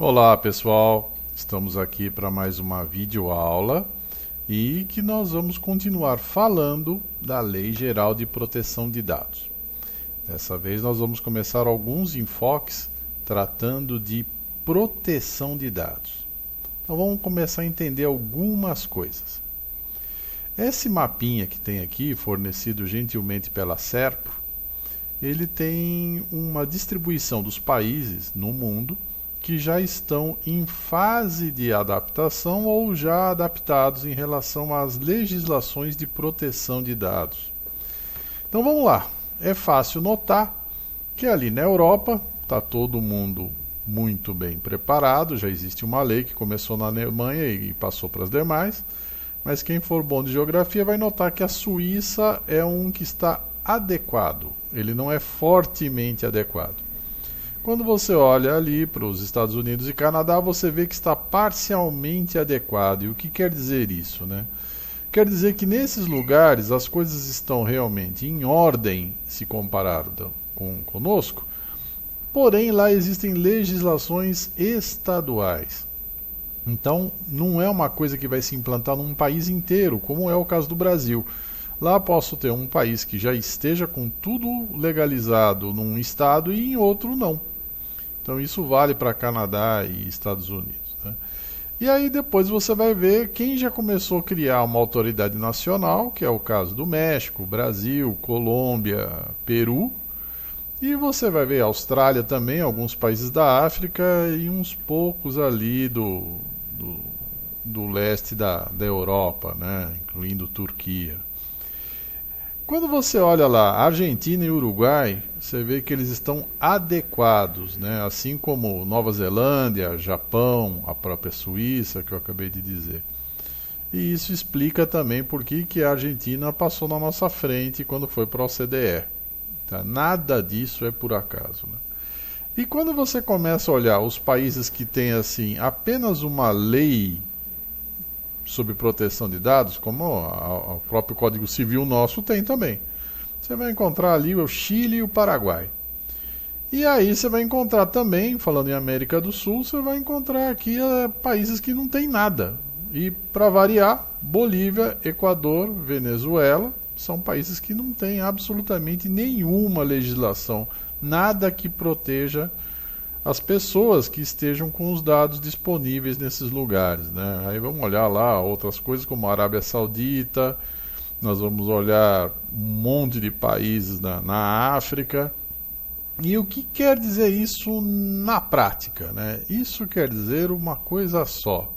Olá pessoal, estamos aqui para mais uma videoaula e que nós vamos continuar falando da Lei Geral de Proteção de Dados. Dessa vez nós vamos começar alguns enfoques tratando de proteção de dados. Então vamos começar a entender algumas coisas. Esse mapinha que tem aqui, fornecido gentilmente pela Serpro, ele tem uma distribuição dos países no mundo que já estão em fase de adaptação ou já adaptados em relação às legislações de proteção de dados. Então vamos lá, é fácil notar que ali na Europa está todo mundo muito bem preparado, já existe uma lei que começou na Alemanha e passou para as demais, mas quem for bom de geografia vai notar que a Suíça é um que está adequado, ele não é fortemente adequado. Quando você olha ali para os Estados Unidos e Canadá, você vê que está parcialmente adequado. E o que quer dizer isso, né? Quer dizer que nesses lugares as coisas estão realmente em ordem se comparado conosco, porém lá existem legislações estaduais. Então não é uma coisa que vai se implantar num país inteiro, como é o caso do Brasil. Lá posso ter um país que já esteja com tudo legalizado num estado e em outro não. Então isso vale para Canadá e Estados Unidos, né? E aí depois você vai ver quem já começou a criar uma autoridade nacional, que é o caso do México, Brasil, Colômbia, Peru. E você vai ver Austrália também, alguns países da África e uns poucos ali do leste da Europa, né? Incluindo Turquia. Quando você olha lá Argentina e Uruguai, você vê que eles estão adequados, né? Assim como Nova Zelândia, Japão, a própria Suíça, que eu acabei de dizer. E isso explica também por que a Argentina passou na nossa frente quando foi para a OCDE. Tá? Nada disso é por acaso, né? E quando você começa a olhar os países que têm assim, apenas uma lei sobre proteção de dados, como o próprio Código Civil nosso tem também. Você vai encontrar ali o Chile e o Paraguai. E aí você vai encontrar também, falando em América do Sul, você vai encontrar aqui países que não tem nada. E para variar, Bolívia, Equador, Venezuela, são países que não têm absolutamente nenhuma legislação, nada que proteja as pessoas que estejam com os dados disponíveis nesses lugares, né? Aí vamos olhar lá outras coisas como a Arábia Saudita, nós vamos olhar um monte de países na África. E o que quer dizer isso na prática, né? Isso quer dizer uma coisa só,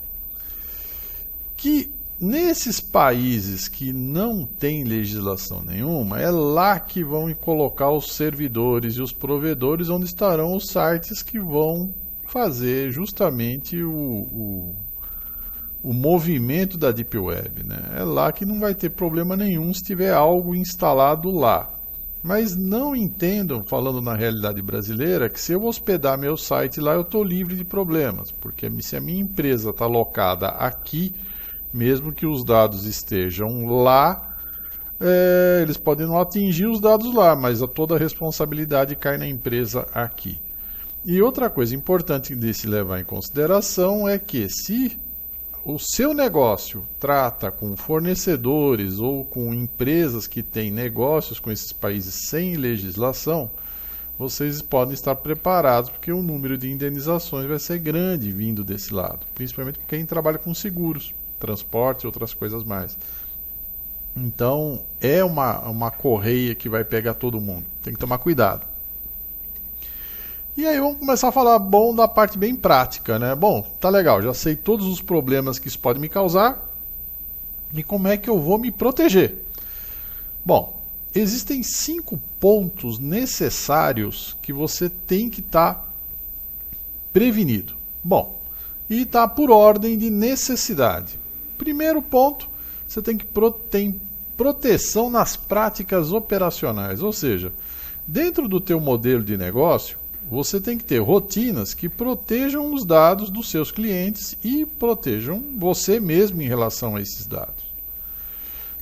que nesses países que não têm legislação nenhuma, é lá que vão colocar os servidores e os provedores, onde estarão os sites que vão fazer justamente o movimento da Deep Web, né? É lá que não vai ter problema nenhum se tiver algo instalado lá. Mas não entendam, falando na realidade brasileira, que se eu hospedar meu site lá eu estou livre de problemas, porque se a minha empresa está locada aqui, mesmo que os dados estejam lá, eles podem não atingir os dados lá, mas toda a responsabilidade cai na empresa aqui. E outra coisa importante de se levar em consideração é que se o seu negócio trata com fornecedores ou com empresas que têm negócios com esses países sem legislação, vocês podem estar preparados, porque o número de indenizações vai ser grande vindo desse lado, principalmente para quem trabalha com seguros, transporte e outras coisas mais. Então é uma correia que vai pegar todo mundo, tem que tomar cuidado. E aí vamos começar a falar da parte bem prática, né? Bom, tá legal, já sei todos os problemas que isso pode me causar e como é que eu vou me proteger. Bom, existem 5 pontos necessários que você tem que estar prevenido. Bom, e está por ordem de necessidade. Primeiro ponto, você tem que ter proteção nas práticas operacionais, ou seja, dentro do teu modelo de negócio, você tem que ter rotinas que protejam os dados dos seus clientes e protejam você mesmo em relação a esses dados.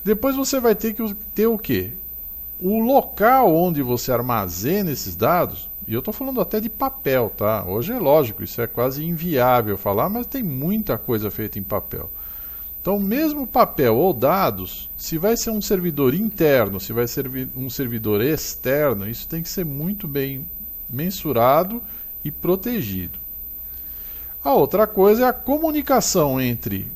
Depois você vai ter que ter o quê? O local onde você armazena esses dados e eu estou falando até de papel, tá? Hoje é lógico, isso é quase inviável falar, mas tem muita coisa feita em papel. Então, mesmo papel ou dados, se vai ser um servidor interno, se vai ser um servidor externo, isso tem que ser muito bem mensurado e protegido. A outra coisa é a comunicação entre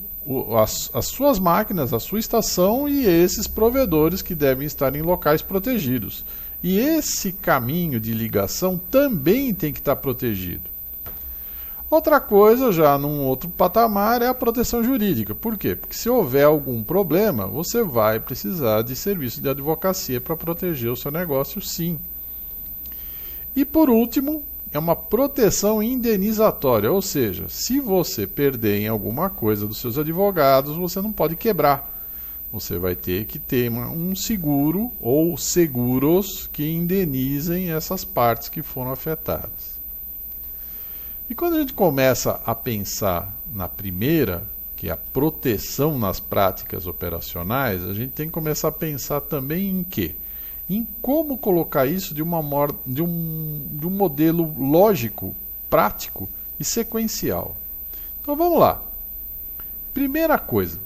as suas máquinas, a sua estação e esses provedores que devem estar em locais protegidos. E esse caminho de ligação também tem que estar protegido. Outra coisa, já num outro patamar, é a proteção jurídica. Por quê? Porque se houver algum problema, você vai precisar de serviço de advocacia para proteger o seu negócio, sim. E por último, é uma proteção indenizatória, ou seja, se você perder em alguma coisa dos seus advogados, você não pode quebrar. Você vai ter que ter um seguro ou seguros que indenizem essas partes que foram afetadas. E quando a gente começa a pensar na primeira, que é a proteção nas práticas operacionais, a gente tem que começar a pensar também em quê? Em como colocar isso de um modelo lógico, prático e sequencial. Então vamos lá. Primeira coisa,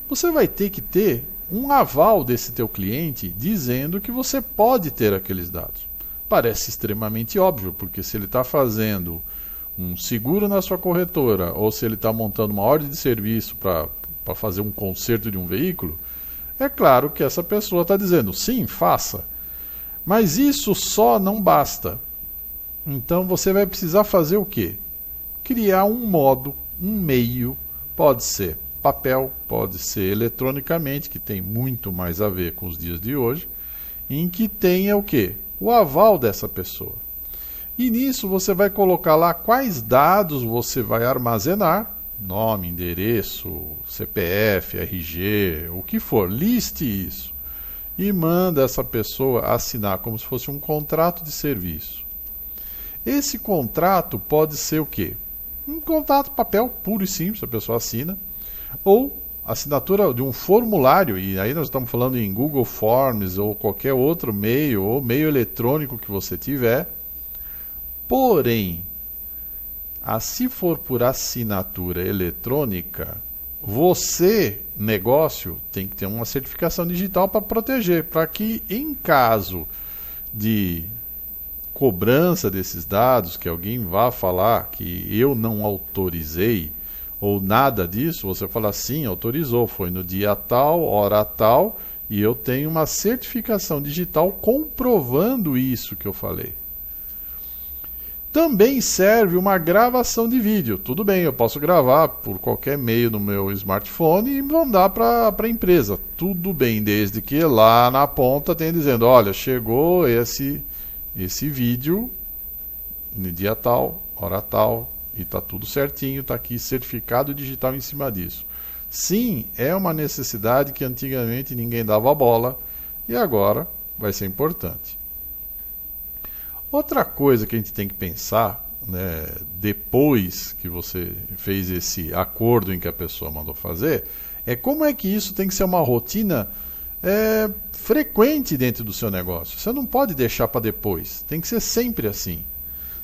você vai ter que ter um aval desse teu cliente dizendo que você pode ter aqueles dados. Parece extremamente óbvio, porque se ele está fazendo um seguro na sua corretora ou se ele está montando uma ordem de serviço para fazer um conserto de um veículo, é claro que essa pessoa está dizendo, sim, faça. Mas isso só não basta. Então você vai precisar fazer o quê? Criar um modo, um meio, pode ser papel, pode ser eletronicamente, que tem muito mais a ver com os dias de hoje, em que tenha o quê? O aval dessa pessoa. E nisso você vai colocar lá quais dados você vai armazenar, nome, endereço, CPF, RG, o que for, liste isso. E manda essa pessoa assinar como se fosse um contrato de serviço. Esse contrato pode ser o quê? Um contrato papel puro e simples, a pessoa assina, ou assinatura de um formulário, e aí nós estamos falando em Google Forms ou qualquer outro meio, ou meio eletrônico que você tiver. Porém, se for por assinatura eletrônica, você, negócio, tem que ter uma certificação digital para proteger, para que em caso de cobrança desses dados, que alguém vá falar que eu não autorizei ou nada disso, você fala sim, autorizou, foi no dia tal, hora tal, e eu tenho uma certificação digital comprovando isso que eu falei. Também serve uma gravação de vídeo. Tudo bem, eu posso gravar por qualquer meio no meu smartphone e mandar para a empresa. Tudo bem, desde que lá na ponta tenha dizendo, olha, chegou esse vídeo no dia tal, hora tal, e está tudo certinho, está aqui certificado digital em cima disso. Sim, é uma necessidade que antigamente ninguém dava bola e agora vai ser importante. Outra coisa que a gente tem que pensar, né, depois que você fez esse acordo em que a pessoa mandou fazer, é como é que isso tem que ser uma rotina frequente dentro do seu negócio. Você não pode deixar para depois, tem que ser sempre assim.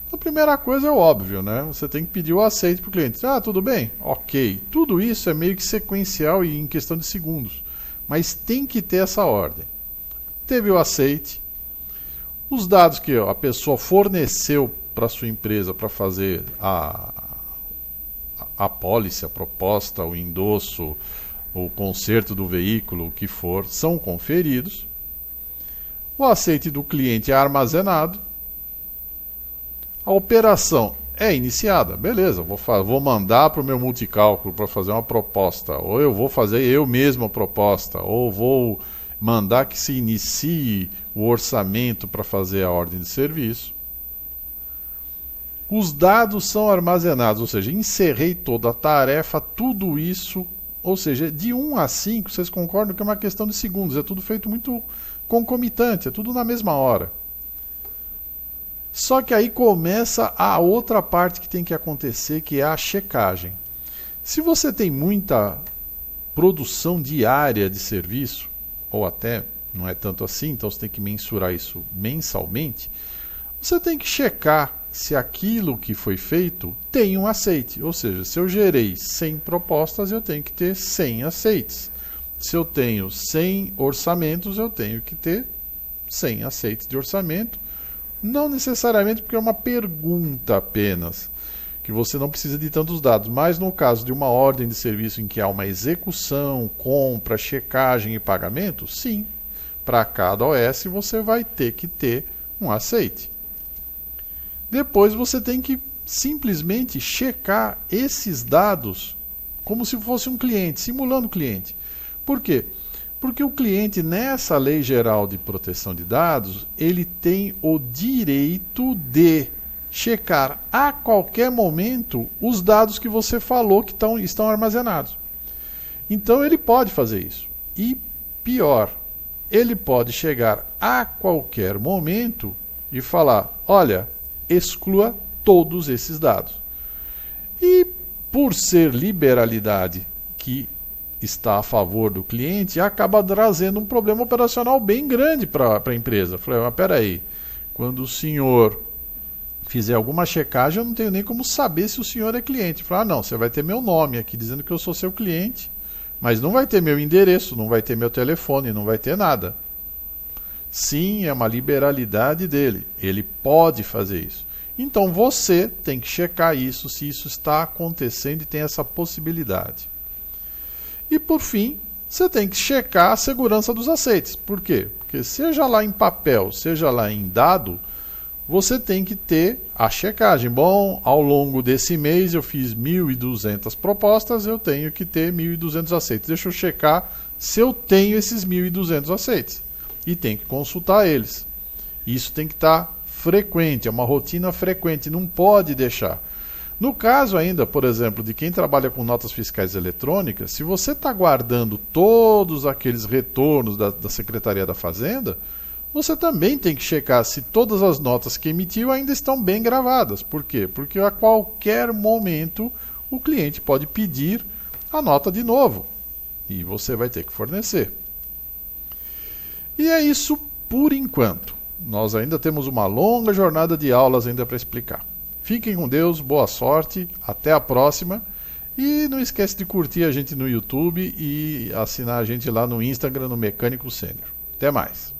Então, a primeira coisa é óbvio, né? Você tem que pedir o aceite para o cliente. Ah, tudo bem? Ok. Tudo isso é meio que sequencial e em questão de segundos. Mas tem que ter essa ordem. Teve o aceite. Os dados que a pessoa forneceu para a sua empresa para fazer a apólice, a proposta, o endosso, o conserto do veículo, o que for, são conferidos. O aceite do cliente é armazenado. A operação é iniciada. Beleza, vou mandar para o meu multicálculo para fazer uma proposta. Ou eu vou fazer eu mesmo a proposta. Ou vou mandar que se inicie o orçamento para fazer a ordem de serviço. Os dados são armazenados, ou seja, encerrei toda a tarefa, tudo isso, ou seja, de 1 a 5, vocês concordam que é uma questão de segundos, é tudo feito muito concomitante, é tudo na mesma hora. Só que aí começa a outra parte que tem que acontecer, que é a checagem. Se você tem muita produção diária de serviço, ou até não é tanto assim, então você tem que mensurar isso mensalmente, você tem que checar se aquilo que foi feito tem um aceite. Ou seja, se eu gerei 100 propostas, eu tenho que ter 100 aceites. Se eu tenho 100 orçamentos, eu tenho que ter 100 aceites de orçamento. Não necessariamente porque é uma pergunta apenas, que você não precisa de tantos dados, mas no caso de uma ordem de serviço em que há uma execução, compra, checagem e pagamento, sim, para cada OS você vai ter que ter um aceite. Depois você tem que simplesmente checar esses dados como se fosse um cliente, simulando o cliente. Por quê? Porque o cliente, nessa Lei Geral de Proteção de Dados, ele tem o direito de checar a qualquer momento os dados que você falou que estão armazenados. Então ele pode fazer isso. E pior, ele pode chegar a qualquer momento e falar, olha, exclua todos esses dados. E por ser liberalidade que está a favor do cliente, acaba trazendo um problema operacional bem grande para a empresa. Falei, mas peraí, quando o senhor fizer alguma checagem, eu não tenho nem como saber se o senhor é cliente. Falei, não, você vai ter meu nome aqui dizendo que eu sou seu cliente, mas não vai ter meu endereço, não vai ter meu telefone, não vai ter nada. Sim, é uma liberalidade dele. Ele pode fazer isso. Então você tem que checar isso, se isso está acontecendo e tem essa possibilidade. E por fim, você tem que checar a segurança dos aceites. Por quê? Porque seja lá em papel, seja lá em dado, você tem que ter a checagem. Bom, ao longo desse mês eu fiz 1.200 propostas, eu tenho que ter 1.200 aceites. Deixa eu checar se eu tenho esses 1.200 aceites. E tem que consultar eles. Isso tem que estar frequente, é uma rotina frequente, não pode deixar. No caso ainda, por exemplo, de quem trabalha com notas fiscais eletrônicas, se você está guardando todos aqueles retornos da Secretaria da Fazenda, você também tem que checar se todas as notas que emitiu ainda estão bem gravadas. Por quê? Porque a qualquer momento o cliente pode pedir a nota de novo e você vai ter que fornecer. E é isso por enquanto. Nós ainda temos uma longa jornada de aulas ainda para explicar. Fiquem com Deus, boa sorte, até a próxima. E não esquece de curtir a gente no YouTube e assinar a gente lá no Instagram, no Mecânico Sênior. Até mais!